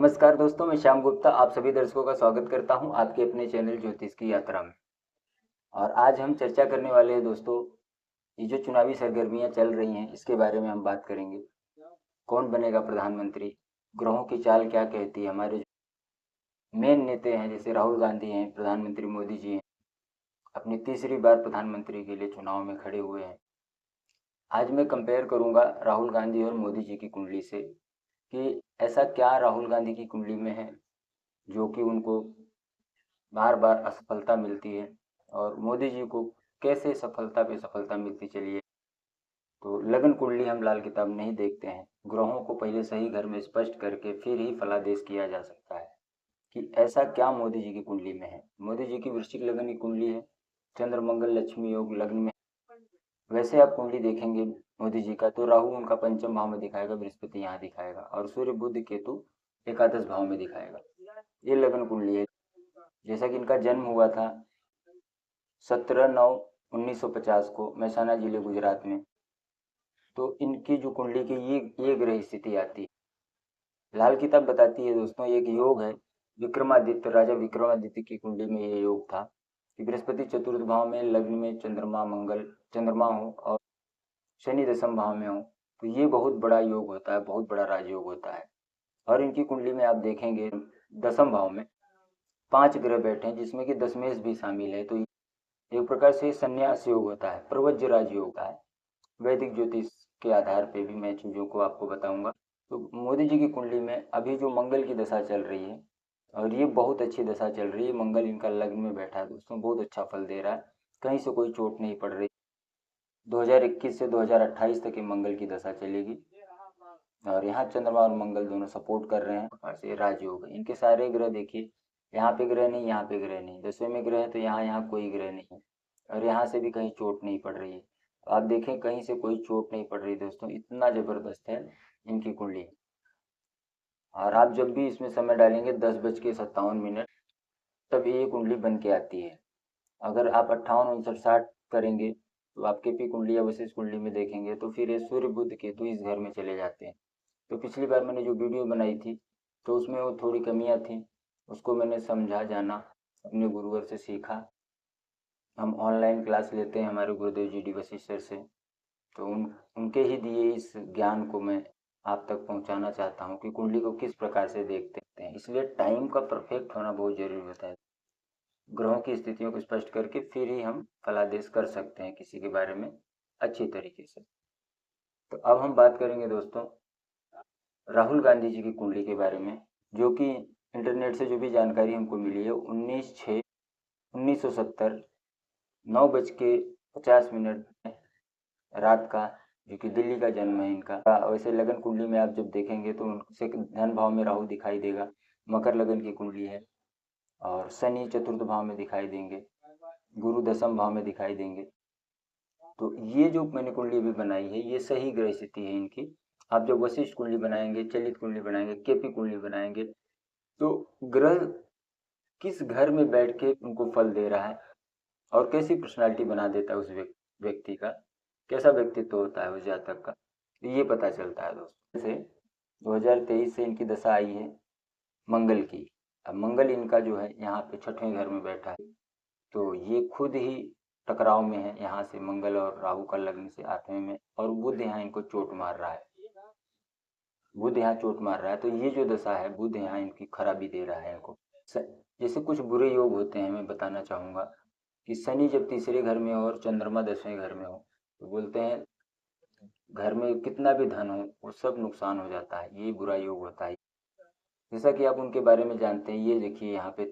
नमस्कार दोस्तों, मैं श्याम गुप्ता आप सभी दर्शकों का स्वागत करता हूं आपके अपने चैनल ज्योतिष की यात्रा में। और आज हम चर्चा करने वाले हैं दोस्तों, ये जो चुनावी सरगर्मियां चल रही हैं इसके बारे में हम बात करेंगे। कौन बनेगा प्रधानमंत्री, ग्रहों की चाल क्या कहती है, हमारे मेन नेता हैं जैसे राहुल गांधी हैं, प्रधानमंत्री मोदी जी हैं, अपनी तीसरी बार प्रधानमंत्री के लिए चुनाव में खड़े हुए हैं। आज मैं कंपेयर करूंगा राहुल गांधी और मोदी जी की कुंडली से कि ऐसा क्या राहुल गांधी की कुंडली में है जो कि उनको बार बार असफलता मिलती है और मोदी जी को कैसे सफलता पे सफलता मिलती चली है। तो लगन कुंडली हम लाल किताब नहीं देखते हैं, ग्रहों को पहले सही घर में स्पष्ट करके फिर ही फलादेश किया जा सकता है कि ऐसा क्या मोदी जी की कुंडली में है। मोदी जी की वृश्चिक लगन की कुंडली है, चंद्र मंगल लक्ष्मी योग लग्न में। वैसे आप कुंडली देखेंगे मोदी जी का तो राहु उनका पंचम भाव में दिखाएगा, बृहस्पति यहाँ दिखाएगा और सूर्य बुध केतु एकादश भाव में दिखाएगा। ये लगन कुंडली है। जैसा कि इनका जन्म हुआ था 17/9/1950 को मेहसाना जिले गुजरात में। तो इनकी जो कुंडली की ये ग्रह स्थिति आती है, लाल किताब बताती है दोस्तों, एक योग है विक्रमादित्य, राजा विक्रमादित्य की कुंडली में ये योग था कि बृहस्पति चतुर्थ भाव में, लग्न में चंद्रमा हो और शनि दशम भाव में हो, तो ये बहुत बड़ा योग होता है, बहुत बड़ा राजयोग होता है। और इनकी कुंडली में आप देखेंगे दसम भाव में 5 ग्रह बैठे हैं जिसमें कि दशमेश भी शामिल है। तो एक प्रकार से संन्यास योग होता है, प्रवज्य राज योग होता है। वैदिक ज्योतिष के आधार पे भी मैं चीज़ों को आपको बताऊंगा। तो मोदी जी की कुंडली में अभी जो मंगल की दशा चल रही है और ये बहुत अच्छी दशा चल रही है, मंगल इनका लग्न में बैठा है दोस्तों, बहुत अच्छा फल दे रहा है, कहीं से कोई चोट नहीं पड़ रही। 2021 से 2028 तक ये मंगल की दशा चलेगी और यहाँ चंद्रमा और मंगल दोनों सपोर्ट कर रहे हैं। प्रकार से राजयोग है। इनके सारे ग्रह देखिए, यहाँ पे ग्रह नहीं, यहाँ पे ग्रह नहीं, 10वें में ग्रह है तो यहाँ कोई ग्रह नहीं और यहाँ से भी कहीं चोट नहीं पड़ रही है। तो आप देखें कहीं से कोई चोट नहीं पड़ रही दोस्तों, इतना जबरदस्त है इनकी कुंडली। और आप जब भी इसमें समय डालेंगे 10:57 तब ये कुंडली बन के आती है। अगर आप 58 59 60 करेंगे तो आपके पी कुंडली या वशिष्ठ कुंडली में देखेंगे तो फिर ये सूर्य बुध केतु इस घर में चले जाते हैं। तो पिछली बार मैंने जो वीडियो बनाई थी तो उसमें वो थोड़ी कमियां थी, उसको मैंने समझा जाना, अपने गुरुवर से सीखा। हम ऑनलाइन क्लास लेते हैं हमारे गुरुदेव जी डी वशिष्ठ सर से, तो उनके ही दिए इस ज्ञान को मैं आप तक पहुंचाना चाहता हूं कि कुंडली को किस प्रकार से देखते हैं। इसलिए टाइम का परफेक्ट होना बहुत जरूरी होता है। ग्रहों की स्थितियों को स्पष्ट करके फिर ही हम फलादेश कर सकते हैं किसी के बारे में अच्छी तरीके से। तो अब हम बात करेंगे दोस्तों राहुल गांधी जी की कुंडली के बारे में, जो कि इंटरनेट से जो भी जानकारी हमको मिली है 19/6/1970 9:50 रात का, जो कि दिल्ली का जन्म है इनका। वैसे लगन कुंडली में आप जब देखेंगे तो उनसे धन भाव में राहु दिखाई देगा, मकर लगन की कुंडली है और शनि चतुर्थ भाव में दिखाई देंगे, गुरु दसम भाव में दिखाई देंगे। तो ये जो मैंने कुंडली अभी बनाई है ये सही ग्रह स्थिति है इनकी। आप जब वशिष्ठ कुंडली बनाएंगे, चलित कुंडली बनाएंगे, केपी कुंडली बनाएंगे तो ग्रह किस घर में बैठ के उनको फल दे रहा है और कैसी पर्सनालिटी बना देता है उस व्यक्ति का, कैसा व्यक्तित्व होता है उस जातक का, ये पता चलता है दोस्तों। जैसे 2023 से इनकी दशा आई है मंगल की। अब मंगल इनका जो है यहाँ पे 6वें घर में बैठा है, तो ये खुद ही टकराव में है यहाँ से, मंगल और राहु का लग्न से 8वें में, और बुध यहाँ इनको चोट मार रहा है। बुध यहाँ चोट मार रहा है तो ये जो दशा है बुध यहाँ इनकी खराबी दे रहा है इनको। जैसे कुछ बुरे योग होते हैं, मैं बताना चाहूँगा कि शनि जब तीसरे घर में हो और चंद्रमा 10वें घर में हो तो बोलते हैं घर में कितना भी धन हो वो सब नुकसान हो जाता है, ये बुरा योग होता है। जैसा कि आप उनके बारे में जानते हैं, ये देखिए यहाँ पे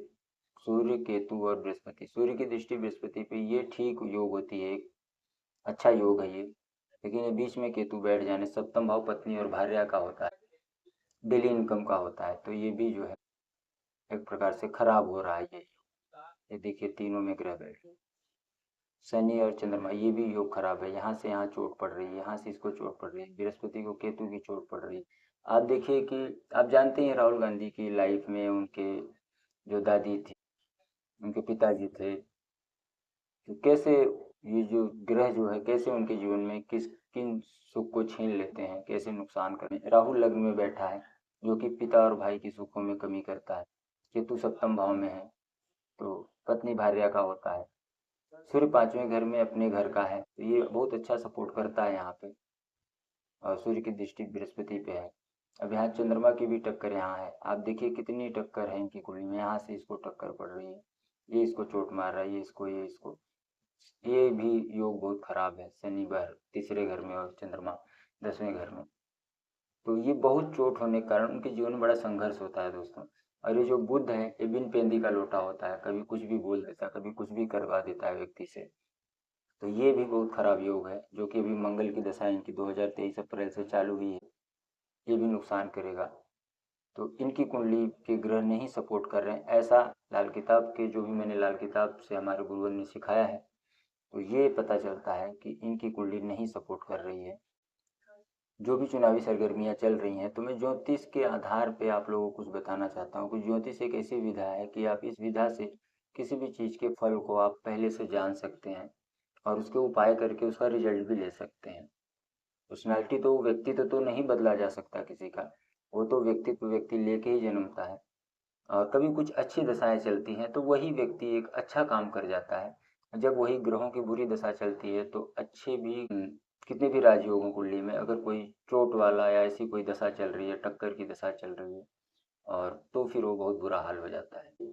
सूर्य केतु और बृहस्पति, सूर्य की दृष्टि बृहस्पति पे, ये ठीक योग होती है, एक अच्छा योग है ये। लेकिन ये बीच में केतु बैठ जाने, सप्तम भाव पत्नी और भार्या का होता है, डेली इनकम का होता है, तो ये भी जो है एक प्रकार से खराब हो रहा है ये देखिए तीनों में ग्रह बैठ, शनि और चंद्रमा, ये भी योग खराब है। यहाँ से यहाँ चोट पड़ रही है, यहाँ से इसको चोट पड़ रही है, बृहस्पति को केतु की चोट पड़ रही है। आप देखिए कि आप जानते हैं राहुल गांधी की लाइफ में उनके जो दादी थी, उनके पिताजी थे, तो कैसे ये जो ग्रह जो है कैसे उनके जीवन में किन सुख को छीन लेते हैं, कैसे नुकसान करें। राहु लग्न में बैठा है जो कि पिता और भाई की सुखों में कमी करता है। केतु सप्तम भाव में है तो पत्नी भार्या का होता है। सूर्य पांचवें घर में अपने घर का है तो ये बहुत अच्छा सपोर्ट करता है यहाँ पे। और सूर्य की दृष्टि बृहस्पति पे है। अब यहाँ चंद्रमा की भी टक्कर यहाँ है। आप देखिए कितनी टक्कर है इनकी कुंडली में। यहाँ से इसको टक्कर पड़ रही है, ये इसको चोट मार रहा है, ये इसको। ये भी योग बहुत खराब है। शनि बार तीसरे घर में और चंद्रमा 10वें घर में। तो ये बहुत चोट होने के कारण उनके जीवन में बड़ा संघर्ष होता है दोस्तों। और ये जो बुध है ये बिन पेंदी का लोटा होता है, कभी कुछ भी बोल देता है, कभी कुछ भी करवा देता है व्यक्ति से। तो ये भी बहुत खराब योग है, जो कि अभी मंगल की दशा इनकी 2023 अप्रैल से चालू हुई है, ये भी नुकसान करेगा। तो इनकी कुंडली के ग्रह नहीं सपोर्ट कर रहे हैं, ऐसा लाल किताब के जो भी मैंने लाल किताब से हमारे गुरुवर ने सिखाया है, तो ये पता चलता है कि इनकी कुंडली नहीं सपोर्ट कर रही है। जो भी चुनावी सरगर्मियाँ चल रही हैं, तो मैं ज्योतिष के आधार पे आप लोगों को कुछ बताना चाहता हूँ कि ज्योतिष एक ऐसी विधा है कि आप इस विधा से किसी भी चीज़ के फल को आप पहले से जान सकते हैं और उसके उपाय करके उसका रिजल्ट भी ले सकते हैं। पर्सनैलिटी तो व्यक्तित्व तो नहीं बदला जा सकता किसी का, वो तो व्यक्तित्व व्यक्ति लेके ही जन्मता है। और कभी कुछ अच्छी दशाएं चलती हैं तो वही व्यक्ति एक अच्छा काम कर जाता है। जब वही ग्रहों की बुरी दशा चलती है तो अच्छे भी कितने भी राजयोगों कुंडली में अगर कोई चोट वाला या ऐसी कोई दशा चल रही है, टक्कर की दशा चल रही है, और तो फिर वो बहुत बुरा हाल हो जाता है।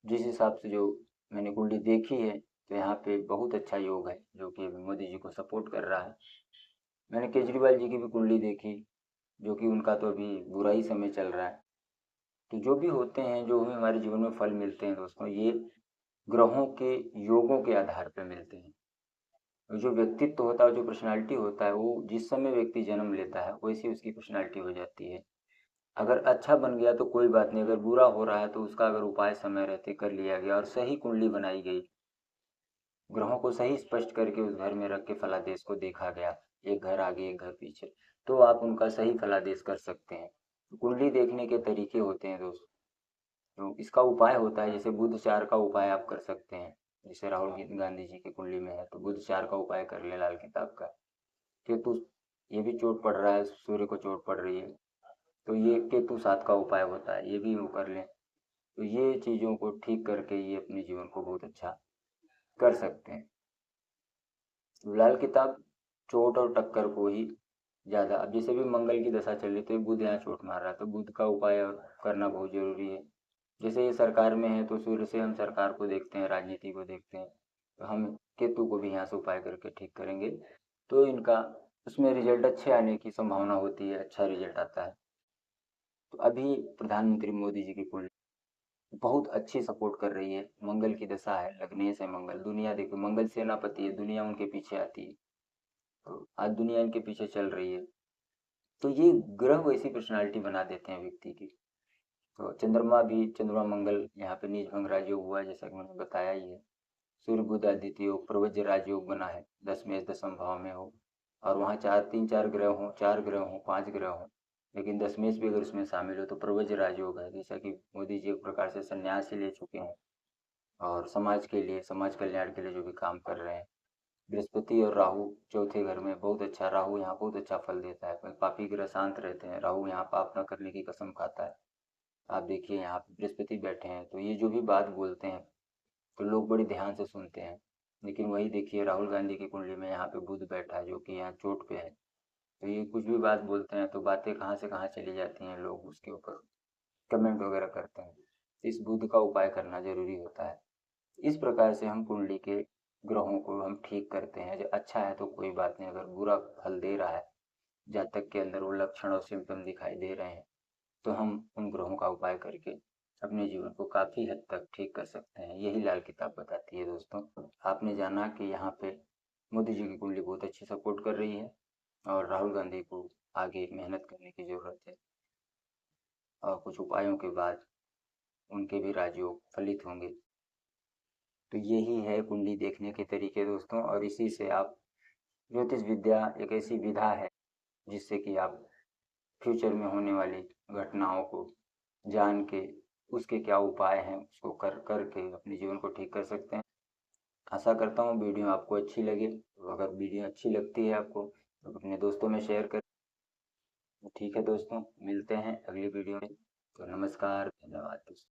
जिस हिसाब से जो मैंने कुंडली देखी है तो यहाँ पे बहुत अच्छा योग है जो कि अभी मोदी जी को सपोर्ट कर रहा है। मैंने केजरीवाल जी की भी कुंडली देखी, जो कि उनका तो अभी बुरा ही समय चल रहा है। तो जो भी होते हैं, जो हमें हमारे जीवन में फल मिलते हैं दोस्तों, ये ग्रहों के योगों के आधार पर मिलते हैं। और जो व्यक्तित्व होता है, जो पर्सनालिटी होता है, वो जिस समय व्यक्ति जन्म लेता है वैसी उसकी पर्सनालिटी हो जाती है। अगर अच्छा बन गया तो कोई बात नहीं, अगर बुरा हो रहा है तो उसका अगर उपाय समय रहते कर लिया गया और सही कुंडली बनाई गई, ग्रहों को सही स्पष्ट करके उस घर में रख के फलादेश को देखा गया, एक घर आगे एक घर पीछे, तो आप उनका सही फलादेश कर सकते हैं। कुंडली देखने के तरीके होते हैं दोस्त। तो इसका उपाय होता है, जैसे बुध चार का उपाय आप कर सकते हैं। जैसे राहुल गांधी जी की कुंडली में है तो बुध चार का उपाय कर ले लाल किताब का। केतु, ये भी चोट पड़ रहा है, सूर्य को चोट पड़ रही है तो ये केतु सात का उपाय होता है, ये भी वो कर लें। तो ये चीज़ों को ठीक करके ये अपने जीवन को बहुत अच्छा कर सकते हैं। तो लाल किताब चोट और टक्कर को ही ज़्यादा, अब जैसे भी मंगल की दशा चल रही तो बुध यहाँ चोट मार रहा है तो बुध का उपाय और करना बहुत जरूरी है। जैसे ये सरकार में है तो सूर्य से हम सरकार को देखते हैं, राजनीति को देखते हैं, तो हम केतु को भी यहाँ से उपाय करके ठीक करेंगे तो इनका उसमें रिजल्ट अच्छे आने की संभावना होती है, अच्छा रिजल्ट आता है। तो अभी प्रधानमंत्री मोदी जी की कुंडली बहुत अच्छी सपोर्ट कर रही है। मंगल की दशा है, लग्नेश है मंगल, दुनिया देखो मंगल सेनापति है, दुनिया उनके पीछे आती है। तो आज दुनिया इनके पीछे चल रही है। तो ये ग्रह वैसी पर्सनालिटी बना देते हैं व्यक्ति की। तो चंद्रमा भी, चंद्रमा मंगल यहाँ पे नीच भंग राजयोग हुआ है जैसा कि मैंने बताया ही है। सूर्य बुध आदित्य योग प्रवज्य राजयोग बना है, 10 में 10वें भाव में हो और वहाँ चार तीन चार ग्रह हों, चार ग्रह हों, पांच ग्रह हों, लेकिन दशमेश भी अगर उसमें शामिल हो तो प्रवज्य राजयोग है। जैसा कि मोदी जी एक प्रकार से संन्यास ही ले चुके हैं और समाज के लिए, समाज कल्याण के लिए जो भी काम कर रहे हैं। बृहस्पति और राहु चौथे घर में बहुत अच्छा, राहु यहाँ बहुत अच्छा फल देता है। पापी ग्रह शांत रहते हैं, राहु यहाँ पाप न करने की कसम खाता है। आप देखिए यहाँ पे बृहस्पति बैठे हैं तो ये जो भी बात बोलते हैं तो लोग बड़े ध्यान से सुनते हैं। लेकिन वही देखिए राहुल गांधी की कुंडली में यहाँ पे बुध बैठा है जो कि यहाँ चोट पे है, तो ये कुछ भी बात बोलते हैं तो बातें कहाँ से कहाँ चली जाती हैं, लोग उसके ऊपर कमेंट वगैरह करते हैं। इस बुध का उपाय करना जरूरी होता है। इस प्रकार से हम कुंडली के ग्रहों को हम ठीक करते हैं। जो अच्छा है तो कोई बात नहीं, अगर बुरा फल दे रहा है, जातक के अंदर वो लक्षण और सिम्टम दिखाई दे रहे हैं, तो हम उन ग्रहों का उपाय करके अपने जीवन को काफ़ी हद तक ठीक कर सकते हैं। यही लाल किताब बताती है दोस्तों। आपने जाना कि यहाँ पे मोदी जी की कुंडली बहुत अच्छी सपोर्ट कर रही है और राहुल गांधी को आगे मेहनत करने की ज़रूरत है और कुछ उपायों के बाद उनके भी राजयोग फलित होंगे। तो यही है कुंडली देखने के तरीके दोस्तों, और इसी से आप, ज्योतिष विद्या एक ऐसी विधा है जिससे कि आप फ्यूचर में होने वाली घटनाओं को जान के उसके क्या उपाय हैं उसको कर करके अपने जीवन को ठीक कर सकते हैं। आशा करता हूँ वीडियो आपको अच्छी लगे। तो अगर वीडियो अच्छी लगती है आपको तो अपने दोस्तों में शेयर करें। ठीक है दोस्तों, मिलते हैं अगली वीडियो में। तो नमस्कार, धन्यवाद दोस्तों।